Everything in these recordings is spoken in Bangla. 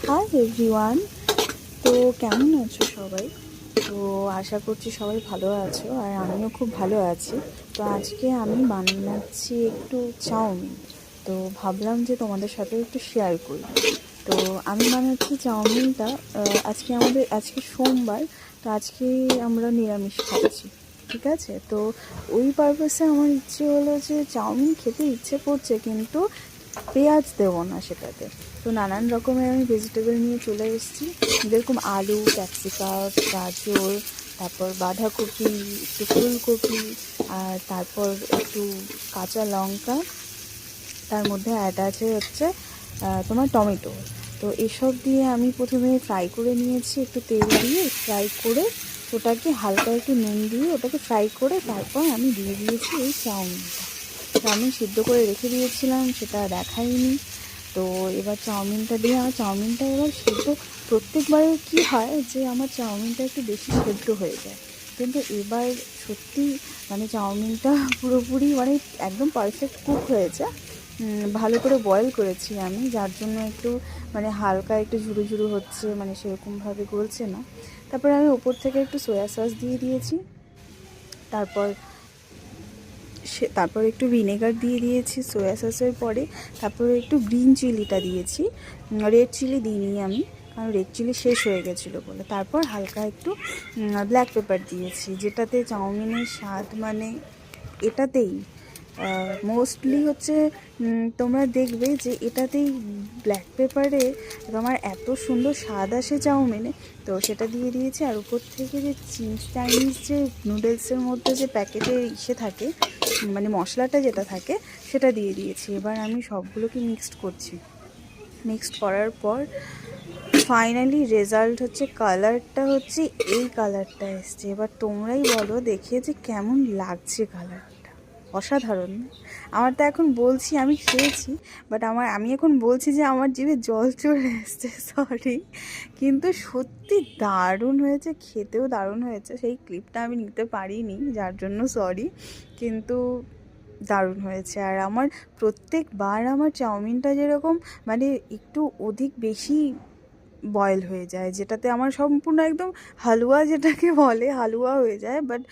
Hi everyone. তো কেমন আছো সবাই? তো আশা করছি সবাই ভালো আছো, আর আমিও খুব ভালো আছি। তো আজকে আমি বানাচ্ছি একটু চাউমিন। তো ভাবলাম যে তোমাদের সাথে একটু শেয়ার করি। তো আমি বানাচ্ছি চাউমিনটা। আজকে সোমবার, তো আজকে আমরা নিরামিষ খাচ্ছি, ঠিক আছে? তো ওই পারপাসে আমার ইচ্ছে হলো যে চাউমিন খেতে ইচ্ছে করছে, কিন্তু পেঁয়াজ দেবো না সেটাতে। তো নানান রকমের আমি ভেজিটেবল নিয়ে চলে এসেছি, যেরকম আলু, ক্যাপসিকাম, গাজর, তারপর বাঁধাকপি, একটু ফুলকপি, আর তারপর একটু কাঁচা লঙ্কা, তার মধ্যে অ্যাড আছে হচ্ছে তোমার টমেটো। তো এসব দিয়ে আমি প্রথমে ফ্রাই করে নিয়েছি, একটু তেল দিয়ে ফ্রাই করে ওটাকে হালকা একটু নুন দিয়ে ওটাকে ফ্রাই করে তারপর আমি দিয়ে দিয়েছি এই চাউমিনটা। চাউমিন সিদ্ধ করে রেখে দিয়েছিলাম, সেটা দেখাইনি। তো এবার চাউমিনটা দিয়ে আমার চাউমিনটা এবার সেদ্ধ। প্রত্যেকবারে কি হয় যে আমার চাউমিনটা একটু বেশি সেদ্ধ হয়ে যায়, কিন্তু এবার সত্যি মানে চাউমিনটা পুরোপুরি মানে একদম পারফেক্ট কুক হয়েছে। ভালো করে বয়েল করেছি আমি, যার জন্য একটু মানে হালকা একটু ঝুরু ঝুরু হচ্ছে, মানে সেরকমভাবে গলছে না। তারপরে আমি উপর থেকে একটু সয়া সস দিয়ে দিয়েছি। তারপর তারপর একটু ভিনেগার দিয়ে দিয়েছি সয়া সসের পরে। তারপরে একটু গ্রিন চিলিটা দিয়েছি, রেড চিলি দিইনি আমি, কারণ রেড চিলি শেষ হয়ে গেছিলো বলে। তারপর হালকা একটু ব্ল্যাক পেপার দিয়েছি, যেটাতে চাউমিনের স্বাদ মানে এটাতেই মোস্টলি হচ্ছে। তোমরা দেখবে যে এটাতেই ব্ল্যাক পেপারে তোমার এত সুন্দর স্বাদ আসে চাউমিনে। তো সেটা দিয়ে দিয়েছি। আর উপর থেকে যে চিংস চাইনিজ যে নুডলসের মধ্যে যে প্যাকেটে ইসে থাকে, মানে মশলাটা যেটা থাকে, সেটা দিয়ে দিয়েছি। এবার আমি সবগুলোকে মিক্সড করছি। মিক্সড করার পর ফাইনালি রেজাল্ট হচ্ছে, কালারটা হচ্ছে এই কালারটা এসছে। এবার তোমরাই বলো দেখে যে কেমন লাগছে কালারটা। অসাধারণ। আমার তো এখন বলছি, আমি খেয়েছি, বাট আমি এখন বলছি যে আমার জিভে জল চলে এসছে, সরি। কিন্তু সত্যি দারুণ হয়েছে, খেতেও দারুণ হয়েছে। সেই ক্লিপটা আমি নিতে পারিনি, যার জন্য সরি। কিন্তু দারুণ হয়েছে। আর আমার প্রত্যেকবার আমার চাউমিনটা যেরকম মানে একটু অধিক বেশি বয়েল হয়ে যায়, যেটাতে আমার সম্পূর্ণ একদম হালুয়া যেটাকে বলে হালুয়া হয়ে যায়। বাট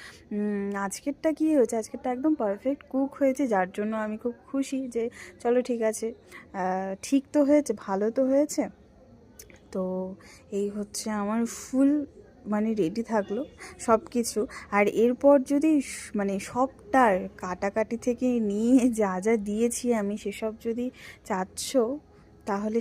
আজকেরটা কী হয়েছে, আজকেরটা একদম পারফেক্ট কুক হয়েছে, যার জন্য আমি খুব খুশি যে চলো ঠিক আছে, ঠিক তো হয়েছে, ভালো তো হয়েছে। তো এই হচ্ছে আমার ফুল মানে রেডি থাকলো সব কিছু। আর এরপর যদি মানে সবটার কাটাকাটি থেকে নিয়ে যা যা দিয়েছি আমি সেসব যদি চাচ্ছ, তাহলে